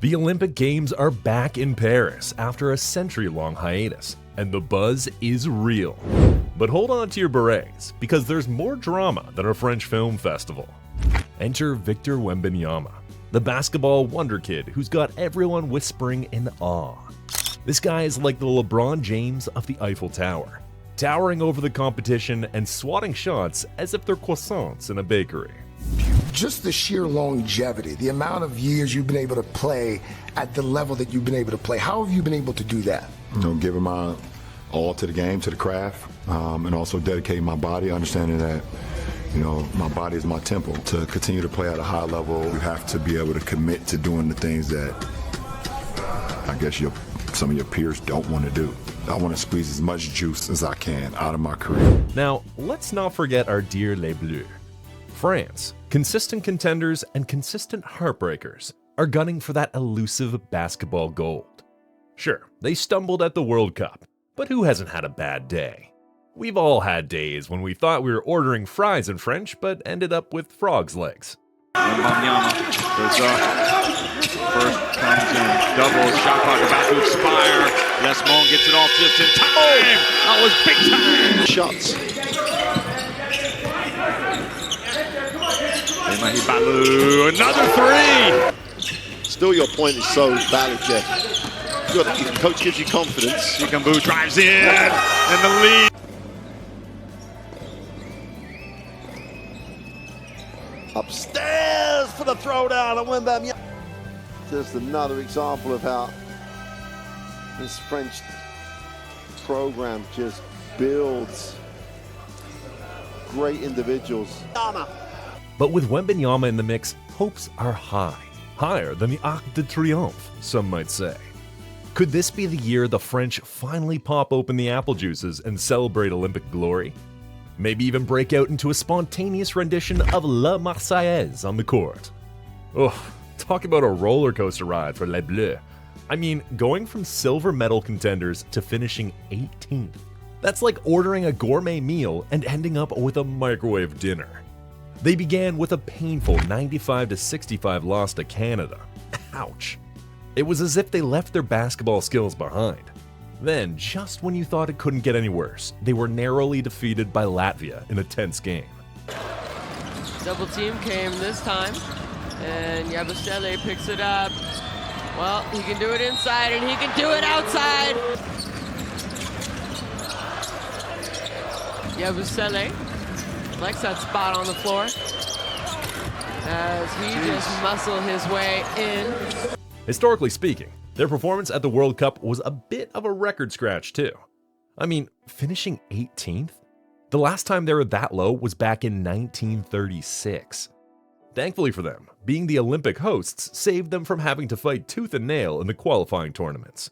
The Olympic Games are back in Paris after a century-long hiatus, and the buzz is real. But hold on to your berets, because there's more drama than a French film festival. Enter Victor Wembanyama, the basketball wonder kid who's got everyone whispering in awe. This guy is like the LeBron James of the Eiffel Tower, towering over the competition and swatting shots as if they're croissants in a bakery. Just the sheer longevity, the amount of years you've been able to play at the level that you've been able to play. How have you been able to do that? Giving my all to the game, to the craft, and also dedicating my body, understanding that, my body is my temple. To continue to play at a high level, you have to be able to commit to doing the things that I guess some of your peers don't want to do. I want to squeeze as much juice as I can out of my career. Now, let's not forget our dear Les Bleus. France, consistent contenders and consistent heartbreakers, are gunning for that elusive basketball gold. Sure, they stumbled at the World Cup, but who hasn't had a bad day? We've all had days when we thought we were ordering fries in French, but ended up with frog's legs. Wembanyama goes up. First comes in, double shot clock about to expire. Les Bleus gets it off just in time. That was big time. Shots. Another three. Still, your point is so valid, Jeff. The coach gives you confidence. Boo drives in, and the lead. Upstairs for the throwdown of Wembanyama. Just another example of how this French program just builds great individuals. But with Wembanyama in the mix, hopes are high. Higher than the Arc de Triomphe, some might say. Could this be the year the French finally pop open the apple juices and celebrate Olympic glory? Maybe even break out into a spontaneous rendition of La Marseillaise on the court. Oh, talk about a roller coaster ride for Les Bleus. I mean, going from silver medal contenders to finishing 18th. That's like ordering a gourmet meal and ending up with a microwave dinner. They began with a painful 95-65 loss to Canada. Ouch. It was as if they left their basketball skills behind. Then, just when you thought it couldn't get any worse, they were narrowly defeated by Latvia in a tense game. Double team came this time, and Yabusele picks it up. Well, he can do it inside, and he can do it outside. Yabusele likes that spot on the floor as he just muscled his way in. Historically speaking, their performance at the World Cup was a bit of a record scratch too. I mean, finishing 18th? The last time they were that low was back in 1936. Thankfully for them, being the Olympic hosts saved them from having to fight tooth and nail in the qualifying tournaments.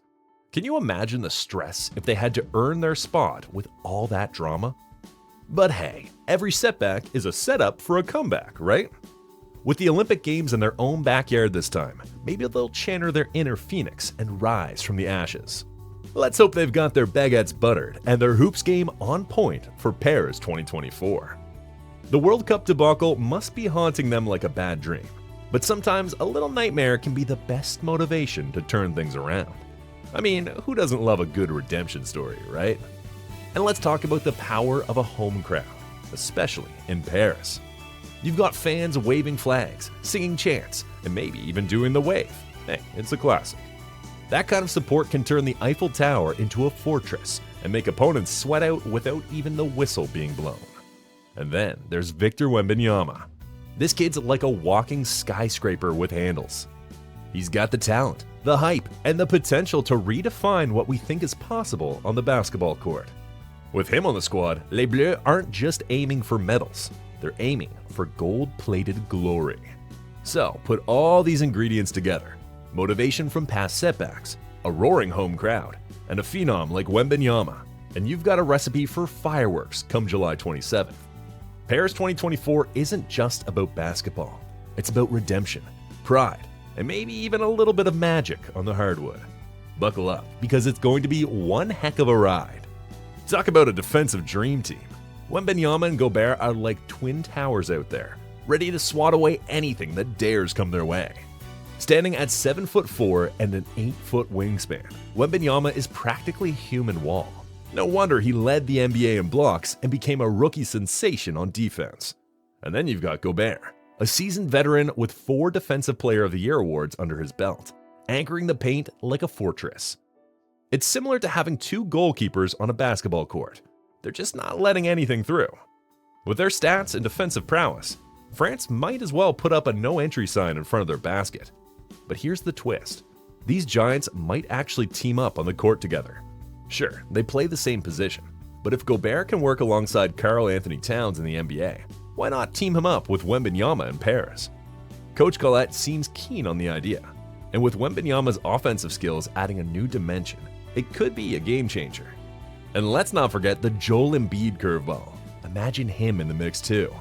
Can you imagine the stress if they had to earn their spot with all that drama? But hey, every setback is a setup for a comeback, right? With the Olympic Games in their own backyard this time, maybe they'll channel their inner phoenix and rise from the ashes. Let's hope they've got their baguettes buttered and their hoops game on point for Paris 2024. The World Cup debacle must be haunting them like a bad dream, but sometimes a little nightmare can be the best motivation to turn things around. I mean, who doesn't love a good redemption story, right? And let's talk about the power of a home crowd, especially in Paris. You've got fans waving flags, singing chants, and maybe even doing the wave. Hey, it's a classic. That kind of support can turn the Eiffel Tower into a fortress and make opponents sweat out without even the whistle being blown. And then there's Victor Wembanyama. This kid's like a walking skyscraper with handles. He's got the talent, the hype, and the potential to redefine what we think is possible on the basketball court. With him on the squad, Les Bleus aren't just aiming for medals, they're aiming for gold-plated glory. So, put all these ingredients together: motivation from past setbacks, a roaring home crowd, and a phenom like Wembanyama, and you've got a recipe for fireworks come July 27th. Paris 2024 isn't just about basketball. It's about redemption, pride, and maybe even a little bit of magic on the hardwood. Buckle up, because it's going to be one heck of a ride. Talk about a defensive dream team. Wembanyama and Gobert are like twin towers out there, ready to swat away anything that dares come their way. Standing at 7'4" and an 8-foot wingspan, Wembanyama is practically a human wall. No wonder he led the NBA in blocks and became a rookie sensation on defense. And then you've got Gobert, a seasoned veteran with 4 Defensive Player of the Year awards under his belt, anchoring the paint like a fortress. It's similar to having 2 goalkeepers on a basketball court. They're just not letting anything through. With their stats and defensive prowess, France might as well put up a no-entry sign in front of their basket. But here's the twist. These giants might actually team up on the court together. Sure, they play the same position, but if Gobert can work alongside Karl Anthony Towns in the NBA, why not team him up with Wembanyama in Paris? Coach Collette seems keen on the idea, and with Wembanyama's offensive skills adding a new dimension, it could be a game changer. And let's not forget the Joel Embiid curveball. Imagine him in the mix too.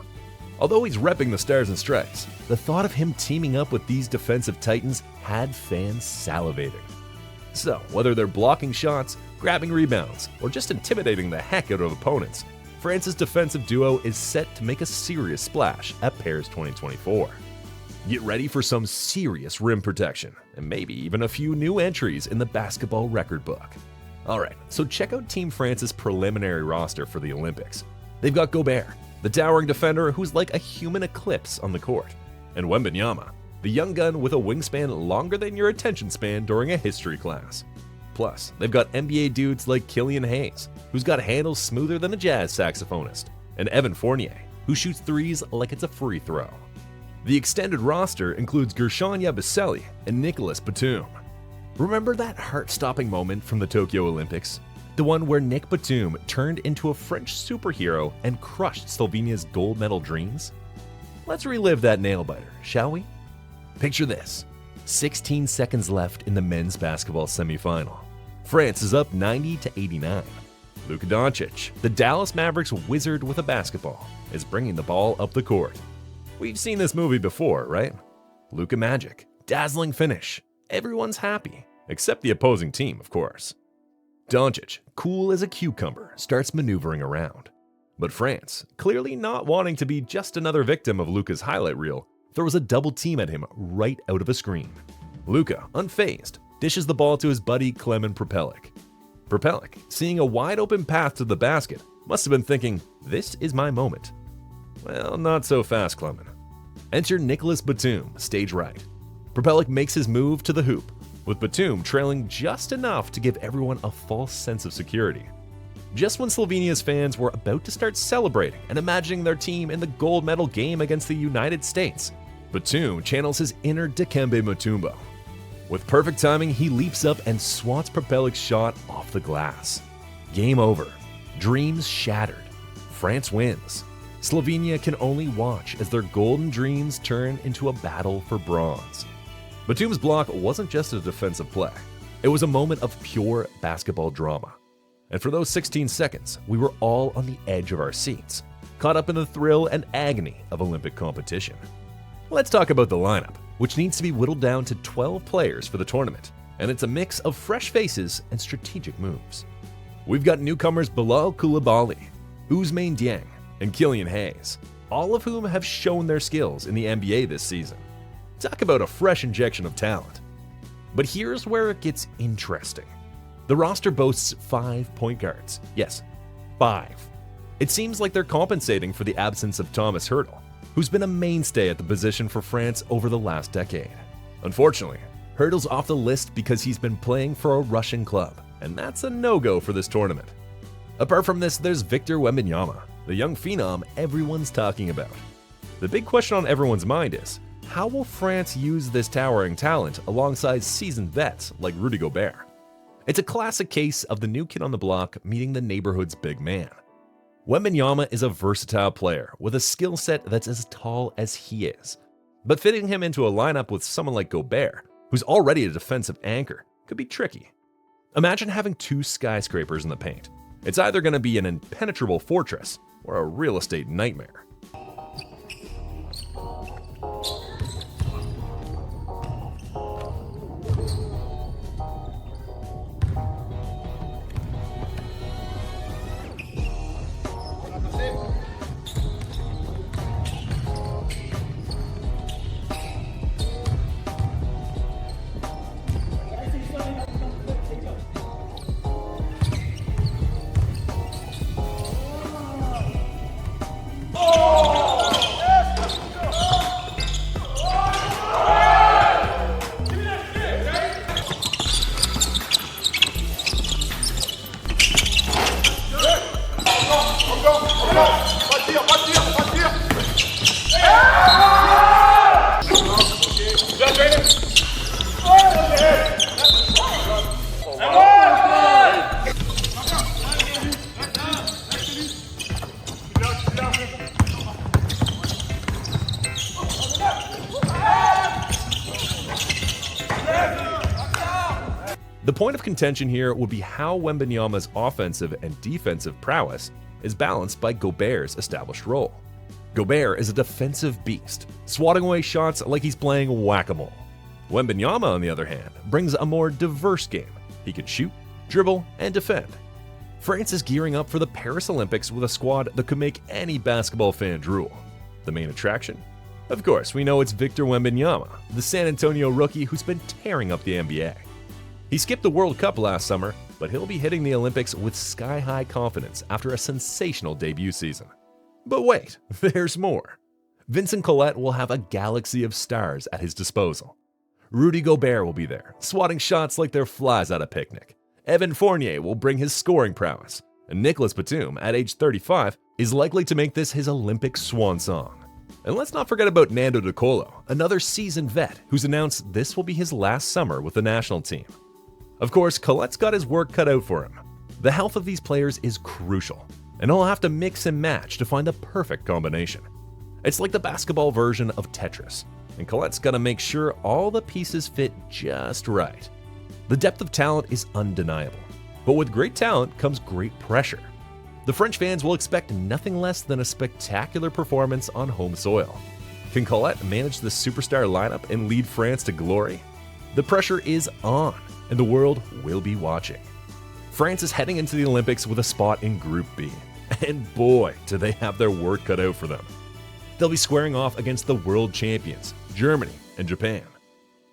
Although he's repping the Stars and Stripes, the thought of him teaming up with these defensive titans had fans salivating. So, whether they're blocking shots, grabbing rebounds, or just intimidating the heck out of opponents, France's defensive duo is set to make a serious splash at Paris 2024. Get ready for some serious rim protection, and maybe even a few new entries in the basketball record book. Alright, so check out Team France's preliminary roster for the Olympics. They've got Gobert, the towering defender who's like a human eclipse on the court, and Wembanyama, the young gun with a wingspan longer than your attention span during a history class. Plus, they've got NBA dudes like Killian Hayes, who's got handles smoother than a jazz saxophonist, and Evan Fournier, who shoots threes like it's a free throw. The extended roster includes Guerschon Yabusele and Nicolas Batum. Remember that heart-stopping moment from the Tokyo Olympics? The one where Nick Batum turned into a French superhero and crushed Slovenia's gold medal dreams? Let's relive that nail-biter, shall we? Picture this. 16 seconds left in the men's basketball semifinal. France is up 90-89. Luka Doncic, the Dallas Mavericks wizard with a basketball, is bringing the ball up the court. We've seen this movie before, right? Luka magic, dazzling finish. Everyone's happy, except the opposing team, of course. Doncic, cool as a cucumber, starts maneuvering around. But France, clearly not wanting to be just another victim of Luka's highlight reel, throws a double team at him right out of a screen. Luka, unfazed, dishes the ball to his buddy Klemen Prepelic. Prepelic, seeing a wide open path to the basket, must have been thinking, this is my moment. Well, not so fast, Klemen. Enter Nicolas Batum, stage right. Prepelic makes his move to the hoop, with Batum trailing just enough to give everyone a false sense of security. Just when Slovenia's fans were about to start celebrating and imagining their team in the gold medal game against the United States, Batum channels his inner Dikembe Mutombo. With perfect timing, he leaps up and swats Prepelic's shot off the glass. Game over. Dreams shattered. France wins. Slovenia can only watch as their golden dreams turn into a battle for bronze. Batum's block wasn't just a defensive play. It was a moment of pure basketball drama. And for those 16 seconds, we were all on the edge of our seats, caught up in the thrill and agony of Olympic competition. Let's talk about the lineup, which needs to be whittled down to 12 players for the tournament, and it's a mix of fresh faces and strategic moves. We've got newcomers Bilal Coulibaly, Ousmane Dieng, and Killian Hayes, all of whom have shown their skills in the NBA this season. Talk about a fresh injection of talent. But here's where it gets interesting. The roster boasts 5 point guards. Yes, 5. It seems like they're compensating for the absence of Thomas Hurtel, who's been a mainstay at the position for France over the last decade. Unfortunately, Hurtel's off the list because he's been playing for a Russian club, and that's a no-go for this tournament. Apart from this, there's Victor Wembanyama, the young phenom everyone's talking about. The big question on everyone's mind is, how will France use this towering talent alongside seasoned vets like Rudy Gobert? It's a classic case of the new kid on the block meeting the neighborhood's big man. Wembanyama is a versatile player with a skill set that's as tall as he is. But fitting him into a lineup with someone like Gobert, who's already a defensive anchor, could be tricky. Imagine having 2 skyscrapers in the paint. It's either going to be an impenetrable fortress or a real estate nightmare. The point of contention here would be how Wembanyama's offensive and defensive prowess is balanced by Gobert's established role. Gobert is a defensive beast, swatting away shots like he's playing whack-a-mole. Wembanyama, on the other hand, brings a more diverse game. He can shoot, dribble, and defend. France is gearing up for the Paris Olympics with a squad that could make any basketball fan drool. The main attraction? Of course, we know it's Victor Wembanyama, the San Antonio rookie who's been tearing up the NBA. He skipped the World Cup last summer, but he'll be hitting the Olympics with sky-high confidence after a sensational debut season. But wait, there's more. Vincent Collet will have a galaxy of stars at his disposal. Rudy Gobert will be there, swatting shots like they're flies at a picnic. Evan Fournier will bring his scoring prowess. And Nicolas Batum, at age 35, is likely to make this his Olympic swan song. And let's not forget about Nando De Colo, another seasoned vet who's announced this will be his last summer with the national team. Of course, Collette's got his work cut out for him. The health of these players is crucial, and he'll have to mix and match to find the perfect combination. It's like the basketball version of Tetris, and Collette's got to make sure all the pieces fit just right. The depth of talent is undeniable, but with great talent comes great pressure. The French fans will expect nothing less than a spectacular performance on home soil. Can Collet manage the superstar lineup and lead France to glory? The pressure is on, and the world will be watching. France is heading into the Olympics with a spot in Group B, and boy, do they have their work cut out for them. They'll be squaring off against the world champions, Germany and Japan.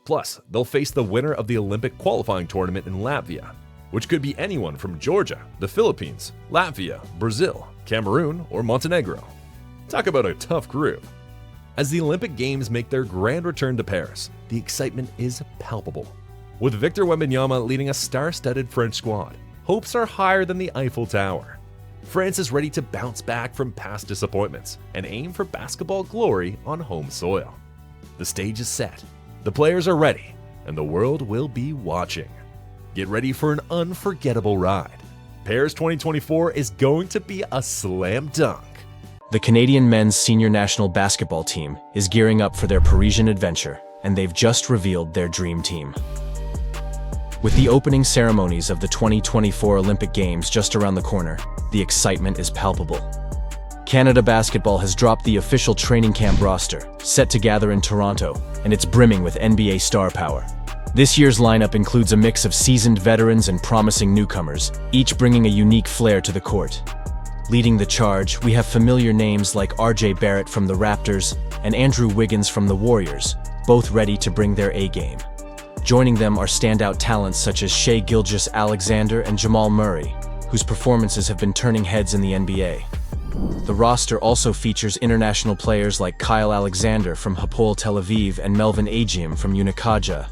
Plus, they'll face the winner of the Olympic qualifying tournament in Latvia, which could be anyone from Georgia, the Philippines, Latvia, Brazil, Cameroon, or Montenegro. Talk about a tough group. As the Olympic Games make their grand return to Paris, the excitement is palpable. With Victor Wembanyama leading a star-studded French squad, hopes are higher than the Eiffel Tower. France is ready to bounce back from past disappointments and aim for basketball glory on home soil. The stage is set, the players are ready, and the world will be watching. Get ready for an unforgettable ride. Paris 2024 is going to be a slam dunk. The Canadian men's senior national basketball team is gearing up for their Parisian adventure, and they've just revealed their dream team. With the opening ceremonies of the 2024 Olympic Games just around the corner, the excitement is palpable. Canada Basketball has dropped the official training camp roster, set to gather in Toronto, and it's brimming with NBA star power. This year's lineup includes a mix of seasoned veterans and promising newcomers, each bringing a unique flair to the court. Leading the charge, we have familiar names like RJ Barrett from the Raptors and Andrew Wiggins from the Warriors, both ready to bring their A-game. Joining them are standout talents such as Shai Gilgeous-Alexander and Jamal Murray, whose performances have been turning heads in the NBA. The roster also features international players like Kyle Alexander from Hapoel Tel Aviv and Melvin Agium from Unicaja,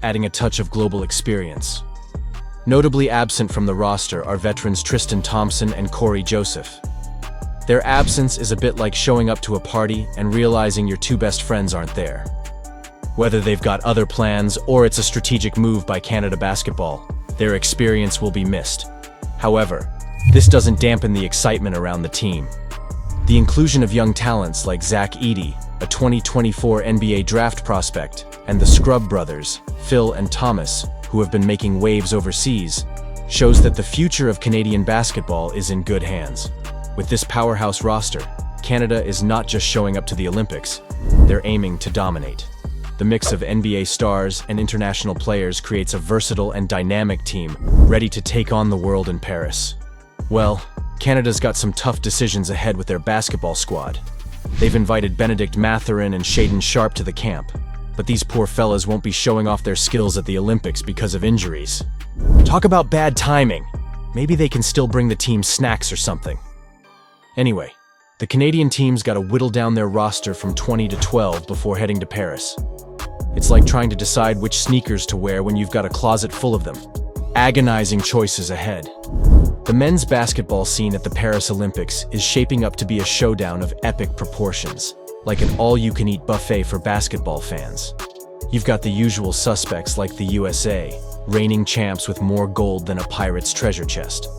adding a touch of global experience. Notably absent from the roster are veterans Tristan Thompson and Corey Joseph. Their absence is a bit like showing up to a party and realizing your two best friends aren't there. Whether they've got other plans or it's a strategic move by Canada Basketball, their experience will be missed. However, this doesn't dampen the excitement around the team. The inclusion of young talents like Zach Edey, a 2024 NBA draft prospect, and the Scrub brothers, Phil and Thomas, who have been making waves overseas, shows that the future of Canadian basketball is in good hands. With this powerhouse roster, Canada is not just showing up to the Olympics, they're aiming to dominate. The mix of NBA stars and international players creates a versatile and dynamic team ready to take on the world in Paris. Well, Canada's got some tough decisions ahead with their basketball squad. They've invited Benedict Mathurin and Shaedon Sharpe to the camp, but these poor fellas won't be showing off their skills at the Olympics because of injuries. Talk about bad timing. Maybe they can still bring the team snacks or something. Anyway, the Canadian team's got to whittle down their roster from 20 to 12 before heading to Paris. It's like trying to decide which sneakers to wear when you've got a closet full of them. Agonizing choices ahead. The men's basketball scene at the Paris Olympics is shaping up to be a showdown of epic proportions, like an all-you-can-eat buffet for basketball fans. You've got the usual suspects like the USA, reigning champs with more gold than a pirate's treasure chest.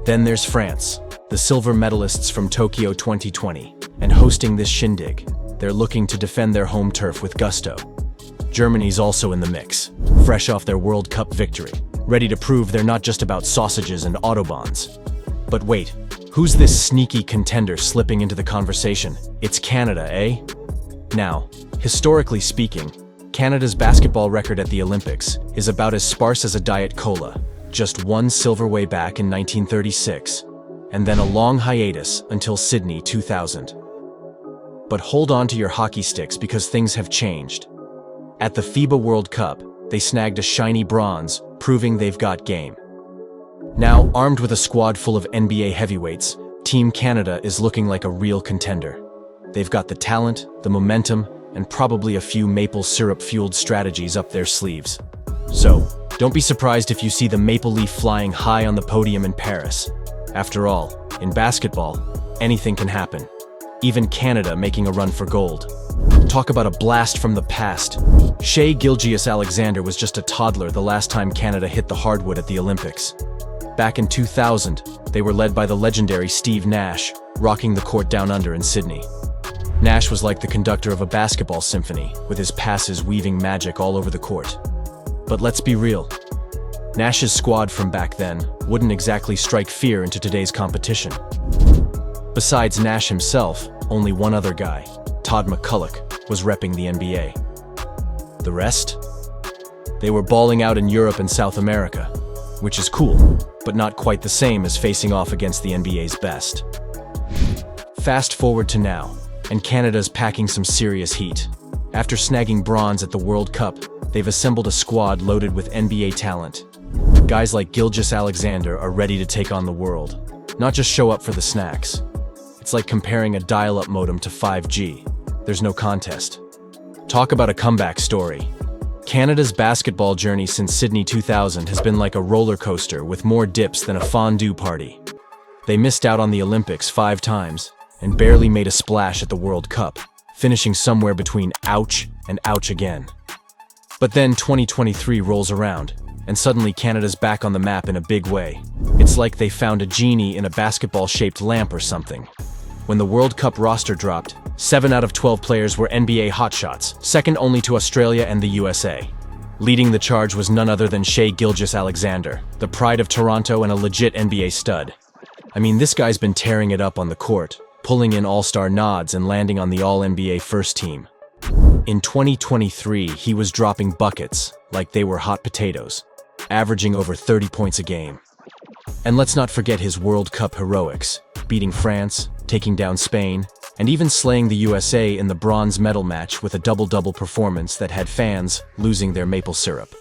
Then there's France, the silver medalists from Tokyo 2020, and hosting this shindig, they're looking to defend their home turf with gusto. Germany's also in the mix, fresh off their World Cup victory, ready to prove they're not just about sausages and autobahns. But wait, who's this sneaky contender slipping into the conversation? It's Canada, eh? Now, historically speaking, Canada's basketball record at the Olympics is about as sparse as a Diet Cola. Just one silver way back in 1936, and then a long hiatus until Sydney 2000. But hold on to your hockey sticks because things have changed. At the FIBA World Cup, they snagged a shiny bronze, proving they've got game. Now, armed with a squad full of NBA heavyweights, Team Canada is looking like a real contender. They've got the talent, the momentum, and probably a few maple syrup-fueled strategies up their sleeves. So, don't be surprised if you see the maple leaf flying high on the podium in Paris. After all, in basketball, anything can happen. Even Canada making a run for gold. Talk about a blast from the past. Shai Gilgeous-Alexander was just a toddler the last time Canada hit the hardwood at the Olympics. Back in 2000, they were led by the legendary Steve Nash, rocking the court down under in Sydney. Nash was like the conductor of a basketball symphony, with his passes weaving magic all over the court. But let's be real. Nash's squad from back then wouldn't exactly strike fear into today's competition. Besides Nash himself, only one other guy, Todd McCulloch, was repping the NBA. The rest? They were balling out in Europe and South America, which is cool, but not quite the same as facing off against the NBA's best. Fast forward to now, and Canada's packing some serious heat. After snagging bronze at the World Cup, they've assembled a squad loaded with NBA talent. Guys like Gilgeous-Alexander are ready to take on the world, not just show up for the snacks. It's like comparing a dial-up modem to 5G. There's no contest. Talk about a comeback story. Canada's basketball journey since Sydney 2000 has been like a roller coaster with more dips than a fondue party. They missed out on the Olympics 5 times and barely made a splash at the World Cup, finishing somewhere between ouch and ouch again. But then 2023 rolls around, and suddenly Canada's back on the map in a big way. It's like they found a genie in a basketball-shaped lamp or something. When the World Cup roster dropped, 7 out of 12 players were NBA hotshots, second only to Australia and the USA. Leading the charge was none other than Shai Gilgeous-Alexander, the pride of Toronto and a legit NBA stud. I mean, this guy's been tearing it up on the court, pulling in all-star nods and landing on the All-NBA first team. In 2023, he was dropping buckets like they were hot potatoes, averaging over 30 points a game. And let's not forget his World Cup heroics, beating France, taking down Spain, and even slaying the USA in the bronze medal match with a double-double performance that had fans losing their maple syrup.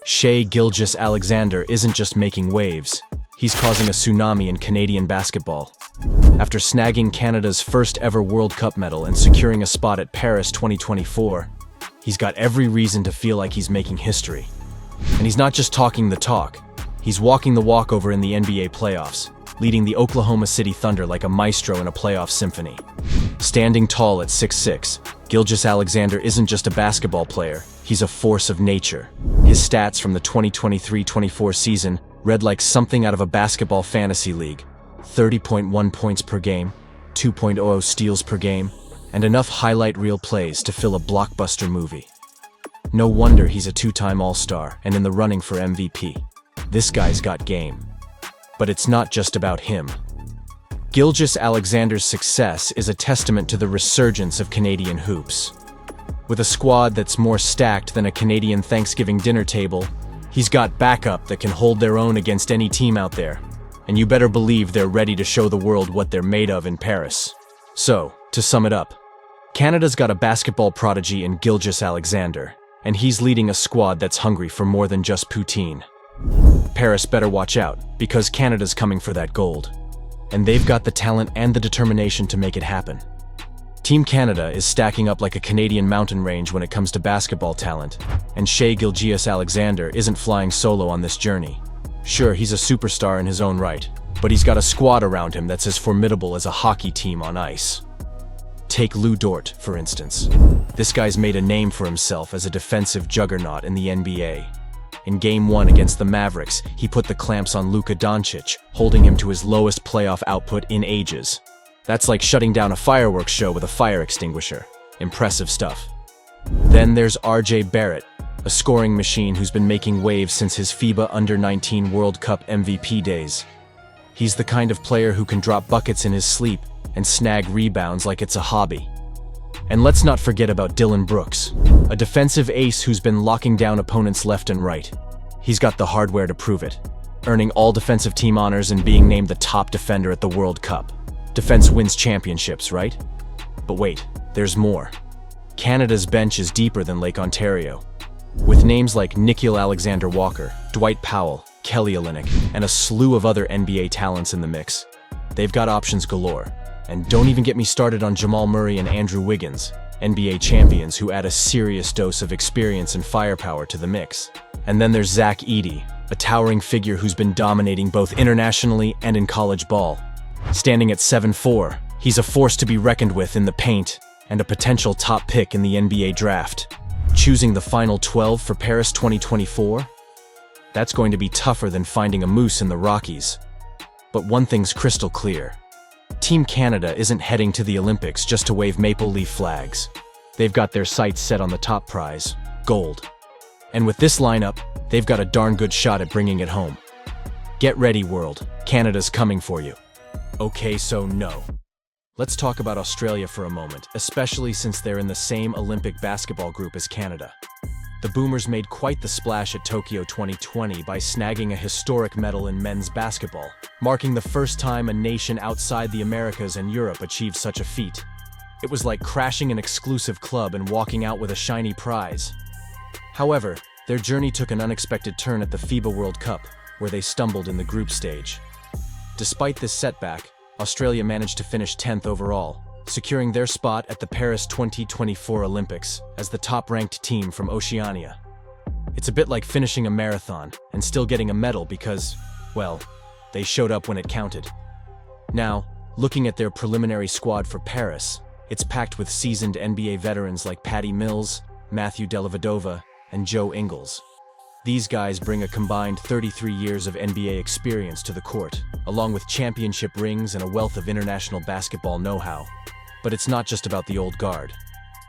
Shai Gilgeous-Alexander isn't just making waves, he's causing a tsunami in Canadian basketball. After snagging Canada's first ever World Cup medal and securing a spot at Paris 2024, he's got every reason to feel like he's making history. And he's not just talking the talk, he's walking the walkover in the NBA playoffs, leading the Oklahoma City Thunder like a maestro in a playoff symphony. Standing tall at 6'6", Gilgeous-Alexander isn't just a basketball player, he's a force of nature. His stats from the 2023-24 season read like something out of a basketball fantasy league. 30.1 points per game, 2.00 steals per game, and enough highlight reel plays to fill a blockbuster movie. No wonder he's a 2-time All-Star and in the running for MVP. This guy's got game. But it's not just about him. Gilgeous-Alexander's success is a testament to the resurgence of Canadian hoops. With a squad that's more stacked than a Canadian Thanksgiving dinner table, he's got backup that can hold their own against any team out there. And you better believe they're ready to show the world what they're made of in Paris. So, to sum it up, Canada's got a basketball prodigy in Gilgeous-Alexander, and he's leading a squad that's hungry for more than just poutine. Paris better watch out, because Canada's coming for that gold. And they've got the talent and the determination to make it happen. Team Canada is stacking up like a Canadian mountain range when it comes to basketball talent, and Shai Gilgeous-Alexander isn't flying solo on this journey. Sure, he's a superstar in his own right, but he's got a squad around him that's as formidable as a hockey team on ice. Take Lou Dort, for instance. This guy's made a name for himself as a defensive juggernaut in the NBA. In Game 1 against the Mavericks, he put the clamps on Luka Doncic, holding him to his lowest playoff output in ages. That's like shutting down a fireworks show with a fire extinguisher. Impressive stuff. Then there's RJ Barrett, a scoring machine who's been making waves since his FIBA Under-19 World Cup MVP days. He's the kind of player who can drop buckets in his sleep and snag rebounds like it's a hobby. And let's not forget about Dylan Brooks, a defensive ace who's been locking down opponents left and right. He's got the hardware to prove it, earning all defensive team honors and being named the top defender at the World Cup. Defense wins championships, right? But wait, there's more. Canada's bench is deeper than Lake Ontario. With names like Nickeil Alexander-Walker, Dwight Powell, Kelly Olynyk, and a slew of other NBA talents in the mix, they've got options galore. And don't even get me started on Jamal Murray and Andrew Wiggins, NBA champions who add a serious dose of experience and firepower to the mix. And then there's Zach Edey, a towering figure who's been dominating both internationally and in college ball. Standing at 7'4", he's a force to be reckoned with in the paint and a potential top pick in the NBA draft. Choosing the final 12 for Paris 2024? That's going to be tougher than finding a moose in the Rockies. But one thing's crystal clear. Team Canada isn't heading to the Olympics just to wave maple leaf flags. They've got their sights set on the top prize, gold. And with this lineup, they've got a darn good shot at bringing it home. Get ready, world. Canada's coming for you. Okay, so no. Let's talk about Australia for a moment, especially since they're in the same Olympic basketball group as Canada. The Boomers made quite the splash at Tokyo 2020 by snagging a historic medal in men's basketball, marking the first time a nation outside the Americas and Europe achieved such a feat. It was like crashing an exclusive club and walking out with a shiny prize. However, their journey took an unexpected turn at the FIBA World Cup, where they stumbled in the group stage. Despite this setback, Australia managed to finish 10th overall, securing their spot at the Paris 2024 Olympics as the top-ranked team from Oceania. It's a bit like finishing a marathon and still getting a medal because, well, they showed up when it counted. Now, looking at their preliminary squad for Paris, it's packed with seasoned NBA veterans like Patty Mills, Matthew Dellavedova, and Joe Ingles. These guys bring a combined 33 years of NBA experience to the court, along with championship rings and a wealth of international basketball know-how. But it's not just about the old guard.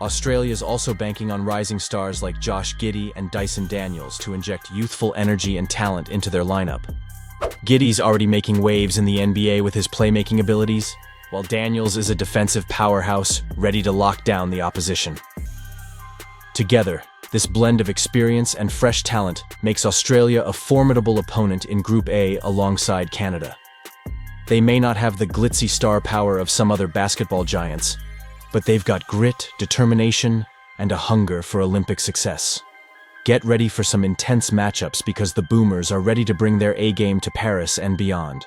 Australia's also banking on rising stars like Josh Giddey and Dyson Daniels to inject youthful energy and talent into their lineup. Giddey's already making waves in the NBA with his playmaking abilities, while Daniels is a defensive powerhouse ready to lock down the opposition. Together, this blend of experience and fresh talent makes Australia a formidable opponent in Group A alongside Canada. They may not have the glitzy star power of some other basketball giants, but they've got grit, determination, and a hunger for Olympic success. Get ready for some intense matchups because the Boomers are ready to bring their A-game to Paris and beyond.